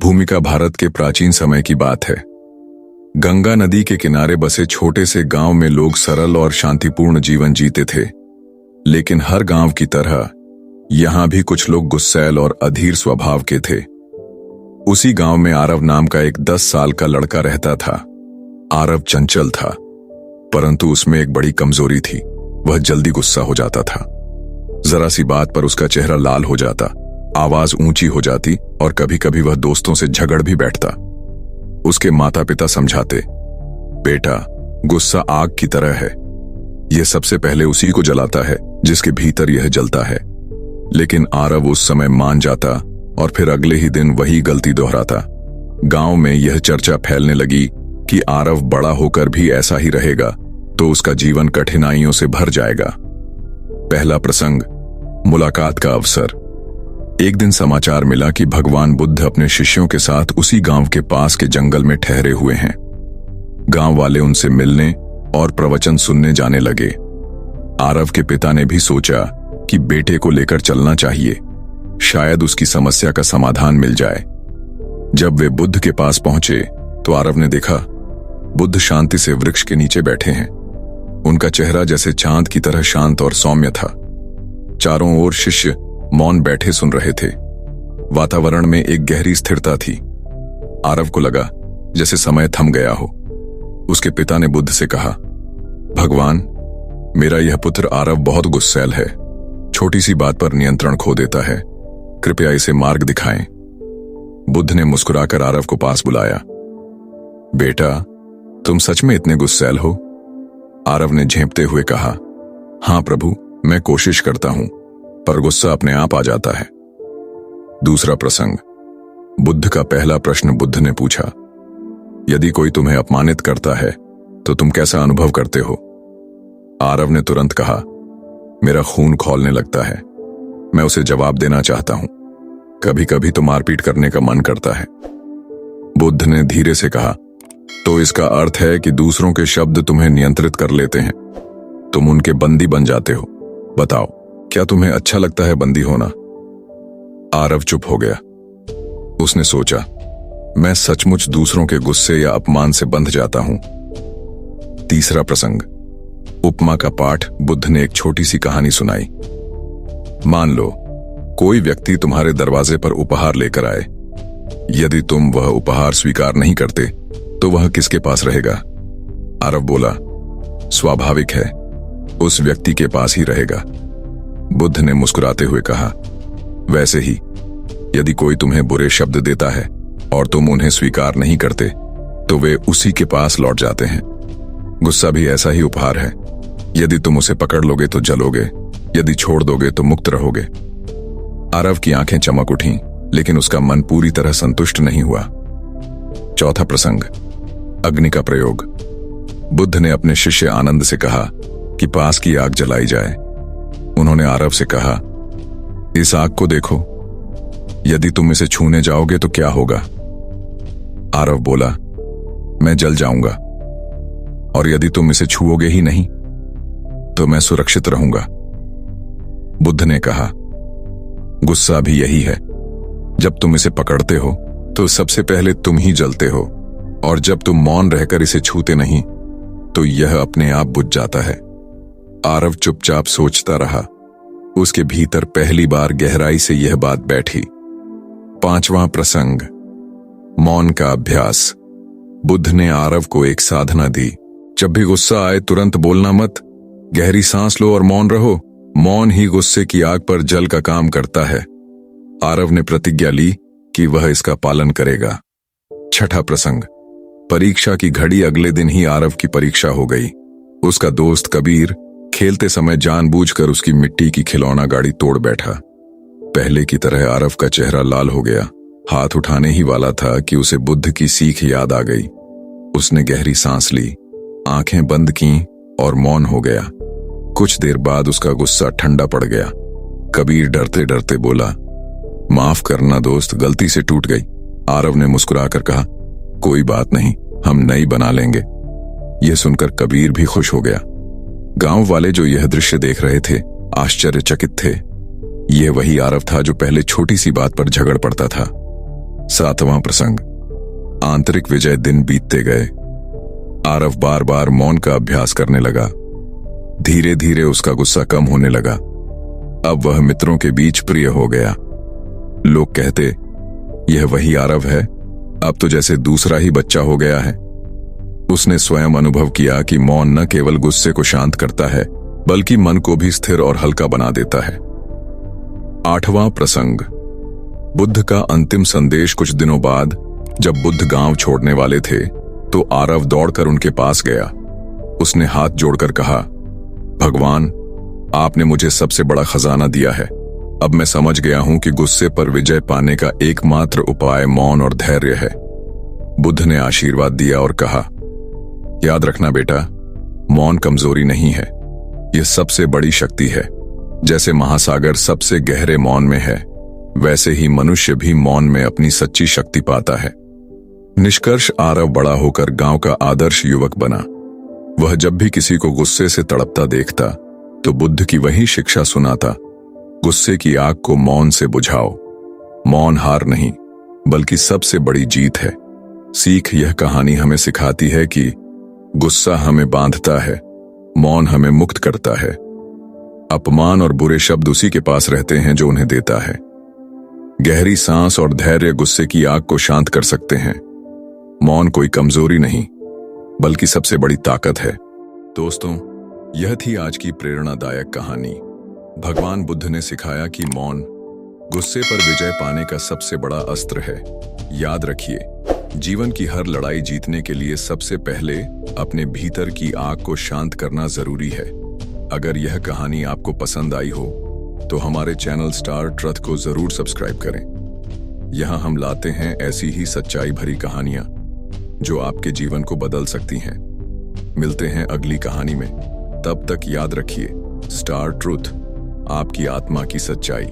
भूमिका भारत के प्राचीन समय की बात है। गंगा नदी के किनारे बसे छोटे से गांव में लोग सरल और शांतिपूर्ण जीवन जीते थे। लेकिन हर गांव की तरह यहां भी कुछ लोग गुस्सैल और अधीर स्वभाव के थे। उसी गांव में आरव नाम का एक 10 साल का लड़का रहता था। आरव चंचल था, परंतु उसमें एक बड़ी कमजोरी थी। वह जल्दी गुस्सा हो जाता था। जरा सी बात पर उसका चेहरा लाल हो जाता, आवाज ऊंची हो जाती और कभी कभी वह दोस्तों से झगड़ भी बैठता। उसके माता पिता समझाते, बेटा, गुस्सा आग की तरह है। यह सबसे पहले उसी को जलाता है जिसके भीतर यह जलता है। लेकिन आरव उस समय मान जाता और फिर अगले ही दिन वही गलती दोहराता। गांव में यह चर्चा फैलने लगी कि आरव बड़ा होकर भी ऐसा ही रहेगा तो उसका जीवन कठिनाइयों से भर जाएगा। पहला प्रसंग, मुलाकात का अवसर। एक दिन समाचार मिला कि भगवान बुद्ध अपने शिष्यों के साथ उसी गांव के पास के जंगल में ठहरे हुए हैं। गांव वाले उनसे मिलने और प्रवचन सुनने जाने लगे। आरव के पिता ने भी सोचा कि बेटे को लेकर चलना चाहिए, शायद उसकी समस्या का समाधान मिल जाए। जब वे बुद्ध के पास पहुंचे तो आरव ने देखा बुद्ध शांति से वृक्ष के नीचे बैठे हैं। उनका चेहरा जैसे चांद की तरह शांत और सौम्य था। चारों ओर शिष्य मौन बैठे सुन रहे थे। वातावरण में एक गहरी स्थिरता थी। आरव को लगा जैसे समय थम गया हो। उसके पिता ने बुद्ध से कहा, भगवान, मेरा यह पुत्र आरव बहुत गुस्सैल है। छोटी सी बात पर नियंत्रण खो देता है। कृपया इसे मार्ग दिखाएं। बुद्ध ने मुस्कुराकर आरव को पास बुलाया। बेटा, तुम सच में इतने गुस्सैल हो? आरव ने झेंपते हुए कहा, हां प्रभु, मैं कोशिश करता हूं, पर गुस्सा अपने आप आ जाता है। दूसरा प्रसंग, बुद्ध का पहला प्रश्न बुद्ध ने पूछा, यदि कोई तुम्हें अपमानित करता है तो तुम कैसा अनुभव करते हो? आरव ने तुरंत कहा, मेरा खून खौलने लगता है। मैं उसे जवाब देना चाहता हूं। कभी कभी तो मारपीट करने का मन करता है। बुद्ध ने धीरे से कहा, तो इसका अर्थ है कि दूसरों के शब्द तुम्हें नियंत्रित कर लेते हैं। तुम उनके बंदी बन जाते हो। बताओ, क्या तुम्हें अच्छा लगता है बंदी होना? आरव चुप हो गया। उसने सोचा, मैं सचमुच दूसरों के गुस्से या अपमान से बंध जाता हूं। तीसरा प्रसंग, उपमा का पाठ। बुद्ध ने एक छोटी सी कहानी सुनाई। मान लो कोई व्यक्ति तुम्हारे दरवाजे पर उपहार लेकर आए। यदि तुम वह उपहार स्वीकार नहीं करते तो वह किसके पास रहेगा? आरव बोला, स्वाभाविक है, उस व्यक्ति के पास ही रहेगा। बुद्ध ने मुस्कुराते हुए कहा, वैसे ही यदि कोई तुम्हें बुरे शब्द देता है और तुम उन्हें स्वीकार नहीं करते तो वे उसी के पास लौट जाते हैं। गुस्सा भी ऐसा ही उपहार है। यदि तुम उसे पकड़ लोगे तो जलोगे, यदि छोड़ दोगे तो मुक्त रहोगे। आरव की आंखें चमक उठीं, लेकिन उसका मन पूरी तरह संतुष्ट नहीं हुआ। चौथा प्रसंग, अग्नि का प्रयोग। बुद्ध ने अपने शिष्य आनंद से कहा कि पास की आग जलाई जाए। उन्होंने आरव से कहा, इस आग को देखो, यदि तुम इसे छूने जाओगे तो क्या होगा? आरव बोला, मैं जल जाऊंगा, और यदि तुम इसे छुओगे ही नहीं तो मैं सुरक्षित रहूंगा। बुद्ध ने कहा, गुस्सा भी यही है। जब तुम इसे पकड़ते हो तो सबसे पहले तुम ही जलते हो, और जब तुम मौन रहकर इसे छूते नहीं तो यह अपने आप बुझ जाता है। आरव चुपचाप सोचता रहा। उसके भीतर पहली बार गहराई से यह बात बैठी। पांचवां प्रसंग, मौन का अभ्यास। बुद्ध ने आरव को एक साधना दी। जब भी गुस्सा आए तुरंत बोलना मत, गहरी सांस लो और मौन रहो। मौन ही गुस्से की आग पर जल का काम करता है। आरव ने प्रतिज्ञा ली कि वह इसका पालन करेगा। छठा प्रसंग, परीक्षा की घड़ी। अगले दिन ही आरव की परीक्षा हो गई। उसका दोस्त कबीर खेलते समय जानबूझकर उसकी मिट्टी की खिलौना गाड़ी तोड़ बैठा। पहले की तरह आरव का चेहरा लाल हो गया। हाथ उठाने ही वाला था कि उसे बुद्ध की सीख याद आ गई। उसने गहरी सांस ली, आंखें बंद की और मौन हो गया। कुछ देर बाद उसका गुस्सा ठंडा पड़ गया। कबीर डरते डरते बोला, माफ करना दोस्त, गलती से टूट गई। आरव ने मुस्कुराकर कहा, कोई बात नहीं, हम नई बना लेंगे। यह सुनकर कबीर भी खुश हो गया। गांव वाले जो यह दृश्य देख रहे थे आश्चर्यचकित थे। यह वही आरव था जो पहले छोटी सी बात पर झगड़ पड़ता था। 7वां प्रसंग। आंतरिक विजय। दिन बीतते गए। आरव बार बार मौन का अभ्यास करने लगा। धीरे धीरे उसका गुस्सा कम होने लगा। अब वह मित्रों के बीच प्रिय हो गया। लोग कहते, यह वही आरव है, अब तो जैसे दूसरा ही बच्चा हो गया है। उसने स्वयं अनुभव किया कि मौन न केवल गुस्से को शांत करता है, बल्कि मन को भी स्थिर और हल्का बना देता है। 8वां प्रसंग। बुद्ध का अंतिम संदेश। कुछ दिनों बाद जब बुद्ध गांव छोड़ने वाले थे तो आरव दौड़कर उनके पास गया। उसने हाथ जोड़कर कहा, भगवान, आपने मुझे सबसे बड़ा खजाना दिया है। अब मैं समझ गया हूं कि गुस्से पर विजय पाने का एकमात्र उपाय मौन और धैर्य है। बुद्ध ने आशीर्वाद दिया और कहा, याद रखना बेटा, मौन कमजोरी नहीं है, यह सबसे बड़ी शक्ति है। जैसे महासागर सबसे गहरे मौन में है, वैसे ही मनुष्य भी मौन में अपनी सच्ची शक्ति पाता है। निष्कर्ष। आरव बड़ा होकर गांव का आदर्श युवक बना। वह जब भी किसी को गुस्से से तड़पता देखता तो बुद्ध की वही शिक्षा सुनाता, गुस्से की आग को मौन से बुझाओ। मौन हार नहीं, बल्कि सबसे बड़ी जीत है। सीख। यह कहानी हमें सिखाती है कि गुस्सा हमें बांधता है, मौन हमें मुक्त करता है। अपमान और बुरे शब्द उसी के पास रहते हैं जो उन्हें देता है। गहरी सांस और धैर्य गुस्से की आग को शांत कर सकते हैं। मौन कोई कमजोरी नहीं, बल्कि सबसे बड़ी ताकत है। दोस्तों, यह थी आज की प्रेरणादायक कहानी। भगवान बुद्ध ने सिखाया कि मौन गुस्से पर विजय पाने का सबसे बड़ा अस्त्र है। याद रखिए, जीवन की हर लड़ाई जीतने के लिए सबसे पहले अपने भीतर की आग को शांत करना जरूरी है। अगर यह कहानी आपको पसंद आई हो तो हमारे चैनल स्टार ट्रथ को जरूर सब्सक्राइब करें। यहाँ हम लाते हैं ऐसी ही सच्चाई भरी कहानियां जो आपके जीवन को बदल सकती हैं। मिलते हैं अगली कहानी में। तब तक याद रखिए, स्टार ट्रुथ, आपकी आत्मा की सच्चाई।